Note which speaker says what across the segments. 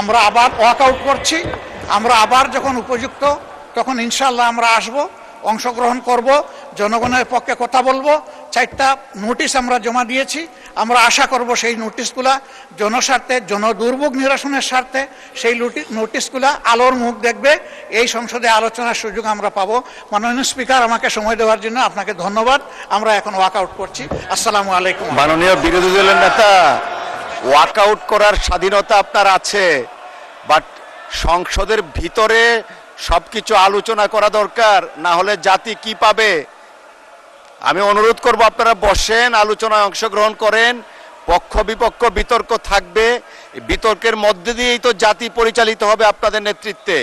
Speaker 1: আমরা আবার ওয়াকআউট করছি। আমরা আবার যখন উপযুক্ত তখন ইনশাআল্লাহ আমরা আসব, অংশগ্রহণ করব, জনগণের পক্ষে কথা বলবো। 4টা নোটিশ আমরা জমা দিয়েছি। আমরা আশা করব সেই নোটিশগুলা জনস্বার্থে, জনদুর্ভোগ নিরসনের স্বার্থে সেই নোটিশগুলা আলোর মুখ দেখবে। এই সংসদে আলোচনার সুযোগ আমরা পাবো। মাননীয় স্পিকার, আমাকে সময় দেওয়ার জন্য আপনাকে ধন্যবাদ। আমরা এখন ওয়াকআউট করছি। আসসালামু আলাইকুম।
Speaker 2: মাননীয় বিরোধী দলের নেতা, ওয়াকআউট করার স্বাধীনতা আপনার আছে, বাট সংসদের ভিতরে সবকিছু আলোচনা করা দরকার, না হলে জাতি কি পাবে? আমি অনুরোধ করব আপনারা বসেন, আলোচনায় অংশগ্রহণ করেন, পক্ষ বিপক্ষ বিতর্ক থাকবে, বিতর্কের মধ্যে দিয়েই তো জাতি পরিচালিত হবে আপনাদের নেতৃত্বে।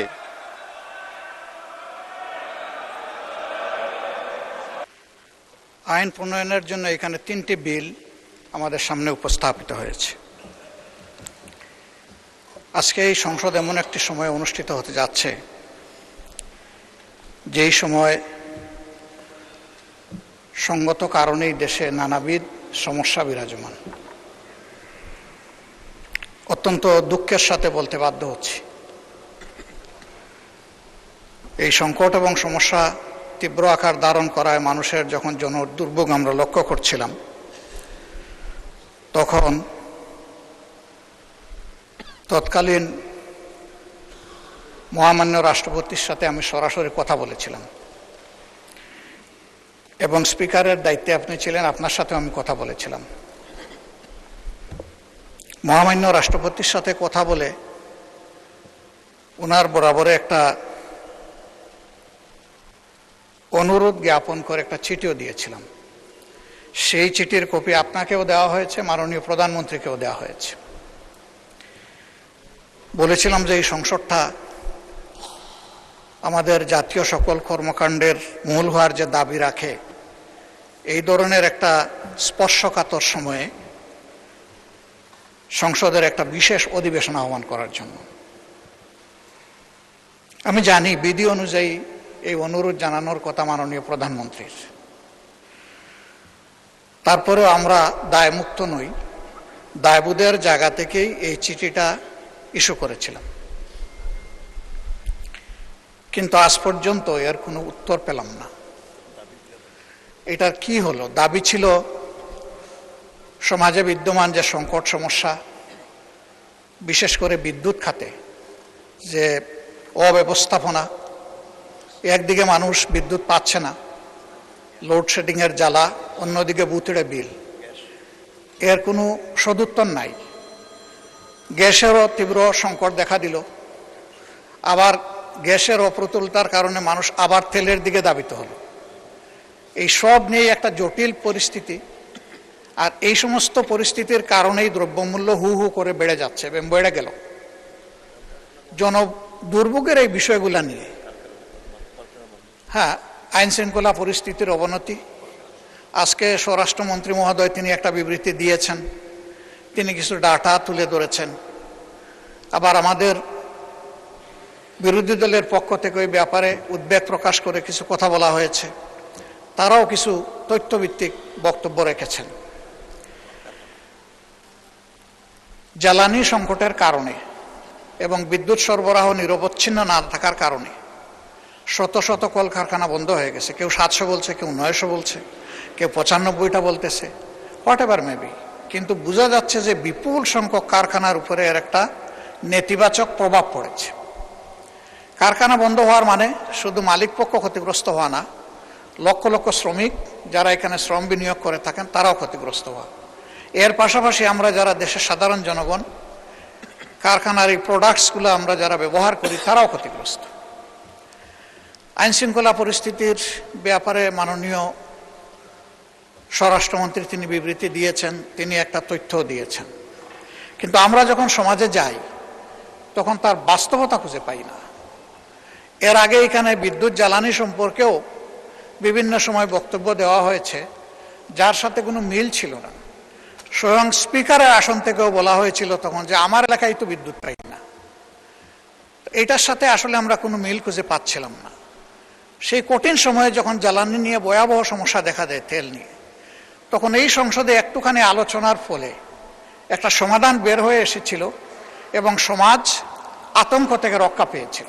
Speaker 1: আইন প্রণয়নের জন্য এখানে 3টি বিল আমাদের সামনে উপস্থাপিত হয়েছে। আজকে এই সংসদ এমন একটি সময় অনুষ্ঠিত হতে যাচ্ছে যেই সময় সঙ্গত কারণেই দেশে নানাবিধ সমস্যা বিরাজমান। অত্যন্ত দুঃখের সাথে বলতে বাধ্য হচ্ছি, এই সংকট এবং সমস্যা তীব্র আকার ধারণ করায় মানুষের যখন জনদুর্ভোগ আমরা লক্ষ্য করছিলাম, তখন তৎকালীন মহামান্য রাষ্ট্রপতির সাথে আমি সরাসরি কথা বলেছিলাম এবং স্পিকারের দায়িত্বে আপনি ছিলেন, আপনার সাথেও আমি কথা বলেছিলাম। মহামান্য রাষ্ট্রপতির সাথে কথা বলে ওনার বরাবরে একটা অনুরোধ জ্ঞাপন করে একটা চিঠিও দিয়েছিলাম। সেই চিঠির কপি আপনাকেও দেওয়া হয়েছে, মাননীয় প্রধানমন্ত্রীকেও দেওয়া হয়েছে। বলেছিলাম যে এই সংসদটা আমাদের জাতীয় সকল কর্মকাণ্ডের মূল হওয়ার যে দাবি রাখে, এই ধরনের একটা স্পর্শকাতর সময়ে সংসদের একটা বিশেষ অধিবেশন আহ্বান করার জন্য। আমি জানি বিধি অনুযায়ী এই অনুরোধ জানানোর কথা মাননীয় প্রধানমন্ত্রীর, তারপরেও আমরা দায়মুক্ত নই, দায়বোধের জায়গা থেকেই এই চিঠিটা ইস্যু করেছিলাম। কিন্তু আজ পর্যন্ত এর কোনো উত্তর পেলাম না। এটার কি হলো? দাবি ছিল সমাজে বিদ্যমান যে সংকট সমস্যা, বিশেষ করে বিদ্যুৎ খাতে যে অব্যবস্থাপনা, একদিকে মানুষ বিদ্যুৎ পাচ্ছে না, লোডশেডিংয়ের জ্বালা, অন্যদিকে বুথড়ে বিল, এর কোনো সদুত্তর নাই। গ্যাসেরও তীব্র সংকট দেখা দিল, আবার গ্যাসের অপ্রতুলতার কারণে মানুষ আবার তেলের দিকে ধাবিত হলো। এই সব নিয়ে একটা জটিল পরিস্থিতি, আর এই সমস্ত পরিস্থিতির কারণেই দ্রব্যমূল্য হু হু করে বেড়ে যাচ্ছে এবং বেড়ে গেল। দুর্ভোগের এই বিষয়গুলো নিয়ে, হ্যাঁ, আইন শৃঙ্খলা পরিস্থিতির অবনতি, আজকে স্বরাষ্ট্রমন্ত্রী মহোদয় তিনি একটা বিবৃতি দিয়েছেন, তিনি কিছু ডাটা তুলে ধরেছেন। আবার আমাদের বিরোধী দলের পক্ষ থেকে ওই ব্যাপারে উদ্বেগ প্রকাশ করে কিছু কথা বলা হয়েছে, তারাও কিছু তথ্যভিত্তিক বক্তব্য রেখেছেন। জ্বালানি সংকটের কারণে এবং বিদ্যুৎ সরবরাহ নিরবচ্ছিন্ন না থাকার কারণে শত শত কলকারখানা বন্ধ হয়ে গেছে। কেউ 700 বলছে, কেউ 900 বলছে, কেউ 95টা বলতেছে, হোয়াট এভার মেবি। কিন্তু বোঝা যাচ্ছে যে বিপুল সংখ্যক কারখানার উপরে এর একটা নেতিবাচক প্রভাব পড়েছে। কারখানা বন্ধ হওয়ার মানে শুধু মালিক পক্ষ ক্ষতিগ্রস্ত হওয়া না, লক্ষ লক্ষ শ্রমিক যারা এখানে শ্রম বিনিয়োগ করে থাকেন তারাও ক্ষতিগ্রস্ত হওয়া। এর পাশাপাশি আমরা যারা দেশের সাধারণ জনগণ, কারখানার এই প্রোডাক্টসগুলো আমরা যারা ব্যবহার করি তারাও ক্ষতিগ্রস্ত। আইন শৃঙ্খলা পরিস্থিতির ব্যাপারে মাননীয় স্বরাষ্ট্রমন্ত্রী তিনি বিবৃতি দিয়েছেন, তিনি একটা তথ্যও দিয়েছেন, কিন্তু আমরা যখন সমাজে যাই তখন তার বাস্তবতা খুঁজে পাই না। এর আগে এখানে বিদ্যুৎ জ্বালানি সম্পর্কেও বিভিন্ন সময় বক্তব্য দেওয়া হয়েছে যার সাথে কোনো মিল ছিল না। স্বয়ং স্পিকারের আসন থেকেও বলা হয়েছিল তখন যে আমার এলাকায় তো বিদ্যুৎ পাই না। এইটার সাথে আসলে আমরা কোনো মিল খুঁজে পাচ্ছিলাম না। সেই কঠিন সময়ে যখন জ্বালানি নিয়ে ভয়াবহ সমস্যা দেখা দেয়, তেল নিয়ে, তখন এই সংসদে একটুখানি আলোচনার ফলে একটা সমাধান বের হয়ে এসেছিল এবং সমাজ আতঙ্ক থেকে রক্ষা পেয়েছিল।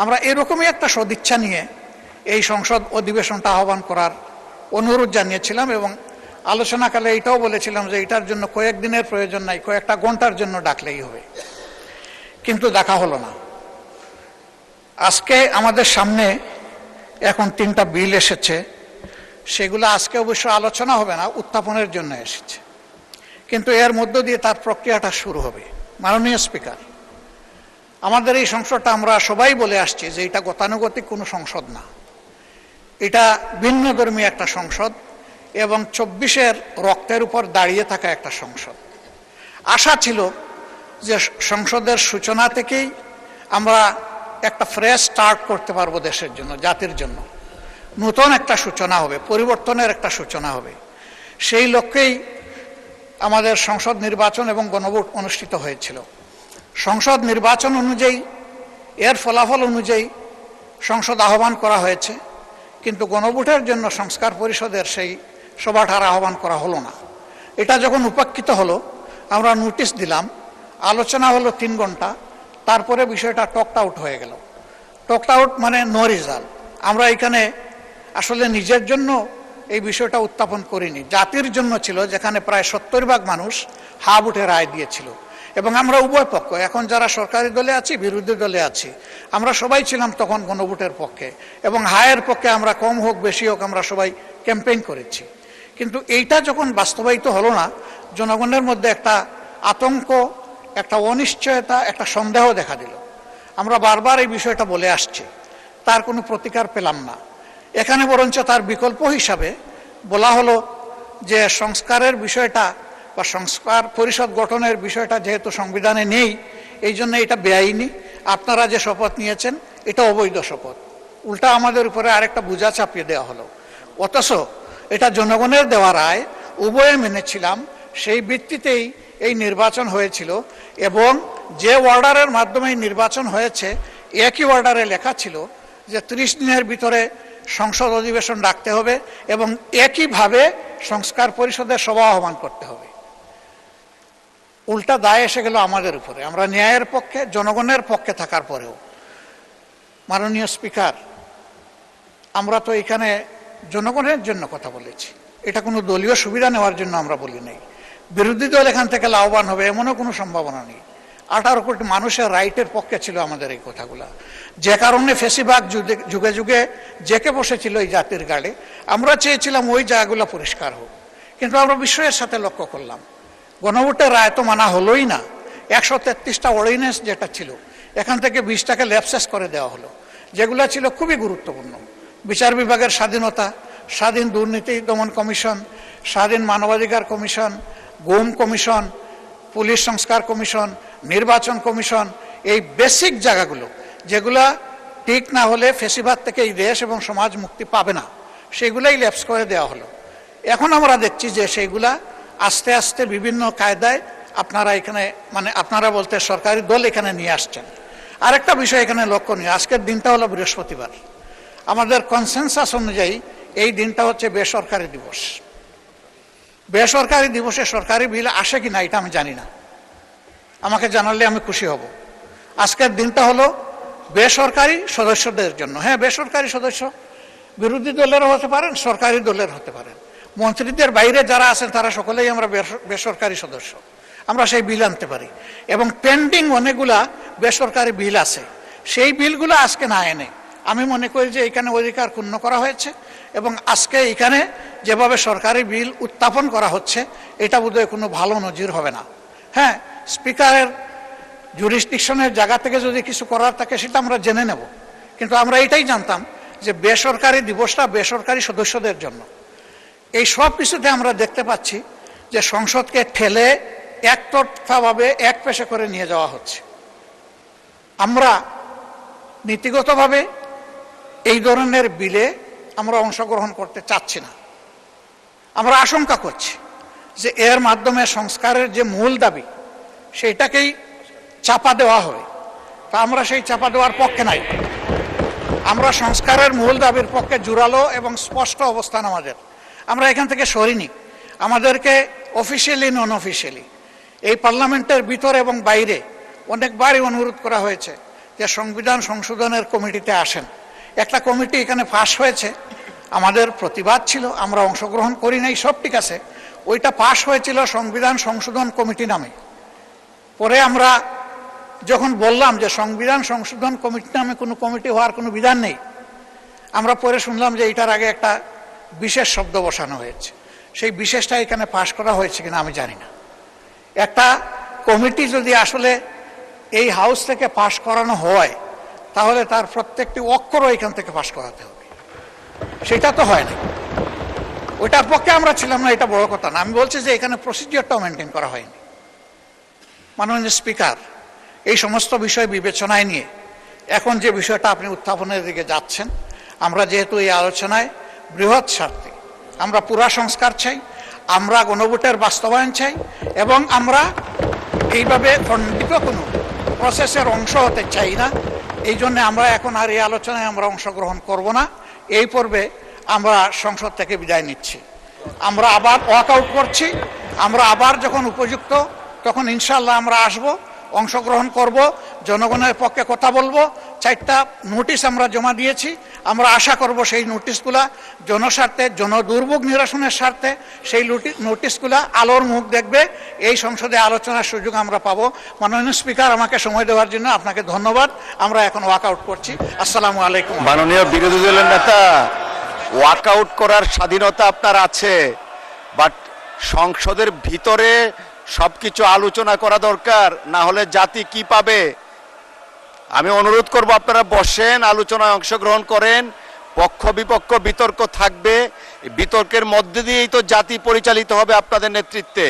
Speaker 1: আমরা এরকমই একটা সদিচ্ছা নিয়ে এই সংসদ অধিবেশনটা আহ্বান করার অনুরোধ জানিয়েছিলাম এবং আলোচনাকালে এটাও বলেছিলাম যে এটার জন্য কয়েকদিনের প্রয়োজন নাই, কয়েকটা ঘন্টার জন্য ডাকলেই হবে, কিন্তু দেখা হলো না। আজকে আমাদের সামনে এখন 3টা বিল এসেছে, সেগুলো আজকে অবশ্য আলোচনা হবে না, উত্থাপনের জন্য এসেছে, কিন্তু এর মধ্য দিয়ে তার প্রক্রিয়াটা শুরু হবে। মাননীয় স্পিকার, আমাদের এই সংসদটা আমরা সবাই বলে আসছি যে এটা গতানুগতিক কোনো সংসদ না, এটা ভিন্ন ধর্মী একটা সংসদ এবং 24-এর রক্তের উপর দাঁড়িয়ে থাকা একটা সংসদ। আশা ছিল যে সংসদের সূচনা থেকেই আমরা একটা ফ্রেশ স্টার্ট করতে পারবো দেশের জন্য, জাতির জন্য নতুন একটা সূচনা হবে, পরিবর্তনের একটা সূচনা হবে। সেই লক্ষ্যেই আমাদের সংসদ নির্বাচন এবং গণভোট অনুষ্ঠিত হয়েছিল। সংসদ নির্বাচন অনুযায়ী, এর ফলাফল অনুযায়ী সংসদ আহ্বান করা হয়েছে, কিন্তু গণভোটের জন্য সংস্কার পরিষদের সেই সভাটার আহ্বান করা হলো না। এটা যখন উপেক্ষিত হলো, আমরা নোটিশ দিলাম, আলোচনা হলো 3 ঘন্টা, তারপরে বিষয়টা টকড আউট হয়ে গেল। টকড আউট মানে নো রেজাল্ট। আমরা এখানে আসলে নিজের জন্য এই বিষয়টা উত্থাপন করিনি, জাতির জন্য ছিল, যেখানে প্রায় 70% মানুষ হা ভোটে রায় দিয়েছিল এবং আমরা উভয় পক্ষ, এখন যারা সরকারি দলে আছি, বিরোধী দলে আছি, আমরা সবাই ছিলাম তখন গণভোটের পক্ষে এবং হায়ের পক্ষে। আমরা কম হোক বেশি হোক আমরা সবাই ক্যাম্পেইন করেছি, কিন্তু এইটা যখন বাস্তবায়িত হলো না, জনগণের মধ্যে একটা আতঙ্ক, একটা অনিশ্চয়তা, একটা সন্দেহ দেখা দিল। আমরা বারবার এই বিষয়টা বলে আসছি, তার কোনো প্রতিকার পেলাম না। এখানে বরঞ্চ তার বিকল্প হিসাবে বলা হলো যে সংস্কারের বিষয়টা বা সংস্কার পরিষদ গঠনের বিষয়টা যেহেতু সংবিধানে নেই, এই জন্য এটা বেআইনি, আপনারা যে শপথ নিয়েছেন এটা অবৈধ শপথ। উল্টা আমাদের উপরে আরেকটা বোঝা চাপিয়ে দেওয়া হলো, অথচ এটা জনগণের দেওয়া রায়, উভয়ে মেনেছিলাম, সেই ভিত্তিতেই এই নির্বাচন হয়েছিল এবং যে অর্ডারের মাধ্যমে নির্বাচন হয়েছে একই অর্ডারে লেখা ছিল যে 30 দিনের ভিতরে সংসদ অধিবেশন ডাকতে হবে এবং একইভাবে সংস্কার পরিষদের সভা আহ্বান করতে হবে। উল্টা দায় এসে গেল আমাদের উপরে, আমরা ন্যায়ের পক্ষে, জনগণের পক্ষে থাকার পরেও। মাননীয় স্পিকার, আমরা তো এখানে জনগণের জন্য কথা বলেছি, এটা কোনো দলীয় সুবিধা নেওয়ার জন্য আমরা বলি নাই। বিরোধী দল এখান থেকে লাভবান হবে এমনও কোনো সম্ভাবনা নেই। 18 কোটি মানুষের রাইটের পক্ষে ছিল আমাদের এই কথাগুলা, যে কারণে ফেসিবাগ যুগে যুগে জেকে বসেছিল এই জাতির গাড়ে। আমরা চেয়েছিলাম ওই জায়গাগুলো পরিষ্কার হোক, কিন্তু আমরা বিস্ময়ের সাথে লক্ষ্য করলাম গণভোটের রায় তো মানা হলোই না। 133টা অর্ডিন্যান্স যেটা ছিল, এখান থেকে 20টাকে ল্যাপসেস করে দেওয়া হলো, যেগুলো ছিল খুবই গুরুত্বপূর্ণ। বিচার বিভাগের স্বাধীনতা, স্বাধীন দুর্নীতি দমন কমিশন, স্বাধীন মানবাধিকার কমিশন, গুম কমিশন, পুলিশ সংস্কার কমিশন, নির্বাচন কমিশন, এই বেসিক জায়গাগুলো যেগুলা ঠিক না হলে ফেসিবাদ থেকে এই দেশ এবং সমাজ মুক্তি পাবে না, সেগুলাই ল্যাপস করে দেওয়া হলো। এখন আমরা দেখছি যে সেইগুলা আস্তে আস্তে বিভিন্ন কায়দায় আপনারা এখানে, মানে আপনারা বলতে সরকারি দল এখানে নিয়ে আসছেন। আরেকটা বিষয় এখানে লক্ষণীয়, আজকের দিনটা হলো বৃহস্পতিবার। আমাদের কনসেনসাস অনুযায়ী এই দিনটা হচ্ছে বেসরকারি দিবস। বেসরকারি দিবসে সরকারি বিল আসে কি না এটা আমি জানি না, আমাকে জানালে আমি খুশি হব। আজকের দিনটা হলো বেসরকারি সদস্যদের জন্য। হ্যাঁ, বেসরকারি সদস্য বিরোধী দলেরও হতে পারেন, সরকারি দলের হতে পারেন, মন্ত্রীদের বাইরে যারা আছেন তারা সকলেই আমরা বেসরকারি সদস্য। আমরা সেই বিল আনতে পারি এবং পেন্ডিং অনেকগুলা বেসরকারি বিল আছে, সেই বিলগুলো আজকে না এনে আমি মনে করি যে এখানে অধিকার ক্ষুণ্ণ করা হয়েছে এবং আজকে এখানে যেভাবে সরকারি বিল উত্থাপন করা হচ্ছে এটা বোধহয় কোনো ভালো নজির হবে না। হ্যাঁ, স্পিকারের জুরিসডিকশনের জায়গা থেকে যদি কিছু করার থাকে সেটা আমরা জেনে নেব, কিন্তু আমরা এটাই জানতাম যে বেসরকারি দিবসটা বেসরকারি সদস্যদের জন্য। এই সব কিছুতে আমরা দেখতে পাচ্ছি যে সংসদকে ঠেলে একতরফাভাবে এক পেশে করে নিয়ে যাওয়া হচ্ছে। আমরা নীতিগতভাবে এই ধরনের বিলে আমরা অংশগ্রহণ করতে চাচ্ছি না। আমরা আশঙ্কা করছি যে এর মাধ্যমে সংস্কারের যে মূল দাবি সেইটাকেই চাপা দেওয়া হবে, তা আমরা সেই চাপা দেওয়ার পক্ষে নাই। আমরা সংস্কারের মূল দাবির পক্ষে জোরালো এবং স্পষ্ট অবস্থান আমাদের। আমরা এখান থেকে সরিনি। আমাদেরকে অফিসিয়ালি নন অফিসিয়ালি এই পার্লামেন্টের ভিতরে এবং বাইরে অনেকবারই অনুরোধ করা হয়েছে যে সংবিধান সংশোধনের কমিটিতে আসেন। একটা কমিটি এখানে পাশ হয়েছে, আমাদের প্রতিবাদ ছিল, আমরা অংশগ্রহণ করি নাই, সব ঠিক আছে। ওইটা পাশ হয়েছিল সংবিধান সংশোধন কমিটি নামে। পরে আমরা যখন বললাম যে সংবিধান সংশোধন কমিটি নামে কোনো কমিটি হওয়ার কোনো বিধান নেই, আমরা পরে শুনলাম যে এটার আগে একটা বিশেষ শব্দ বসানো হয়েছে। সেই বিশেষটা এখানে পাশ করা হয়েছে কিনা আমি জানি না। একটা কমিটি যদি আসলে এই হাউস থেকে পাশ করানো হয়, তাহলে তার প্রত্যেকটি অক্ষরও এখান থেকে পাশ করাতে হবে। সেটা তো হয় না, ওইটার পক্ষে আমরা ছিলাম না, এটা বড় কথা না। আমি বলছি যে এখানে প্রসিডিওরটাও মেনটেন করা হয়নি। মাননীয় স্পিকার, এই সমস্ত বিষয় বিবেচনায় নিয়ে এখন যে বিষয়টা আপনি উত্থাপনের দিকে যাচ্ছেন, আমরা যেহেতু এই আলোচনায় বৃহৎ স্বার্থে আমরা পুরা সংস্কার চাই, আমরা গণভোটের বাস্তবায়ন চাই, এবং আমরা এইভাবে খণ্ডিত কোনো প্রসেসের অংশ হতে চাই না। এই জন্য আমরা এখন আর এই আলোচনায় আমরা অংশগ্রহণ করব না। এই পর্বে আমরা সংসদ থেকে বিদায় নিচ্ছি। আমরা আবার ওয়াকআউট করছি। আমরা আবার যখন উপযুক্ত, তখন ইনশাআল্লাহ আমরা আসব, অংশগ্রহণ করব, জনগণের পক্ষে কথা বলবো। 4টা নোটিশ আমরা জমা দিয়েছি। আমরা আশা করব সেই নোটিশগুলা জনস্বার্থে, জনদুর্ভোগ নিরসনের স্বার্থে সেই নোটিশগুলা আলোর মুখ দেখবে। এই সংসদে আলোচনার সুযোগ আমরা পাবো। মাননীয় স্পিকার, আমাকে সময় দেওয়ার জন্য আপনাকে ধন্যবাদ। আমরা এখন ওয়াকআউট করছি। আসসালামু আলাইকুম।
Speaker 2: মাননীয় বিরোধী দলের নেতা, ওয়াকআউট করার স্বাধীনতা আপনার আছে, বাট সংসদের ভিতরে সবকিছু আলোচনা করা দরকার, না হলে জাতি কি পাবে? আমি অনুরোধ করব আপনারা বসেন, আলোচনায় অংশগ্রহণ করেন, পক্ষ বিপক্ষ বিতর্ক থাকবে, বিতর্কের মধ্যে দিয়েই তো জাতি পরিচালিত হবে আপনাদের নেতৃত্বে।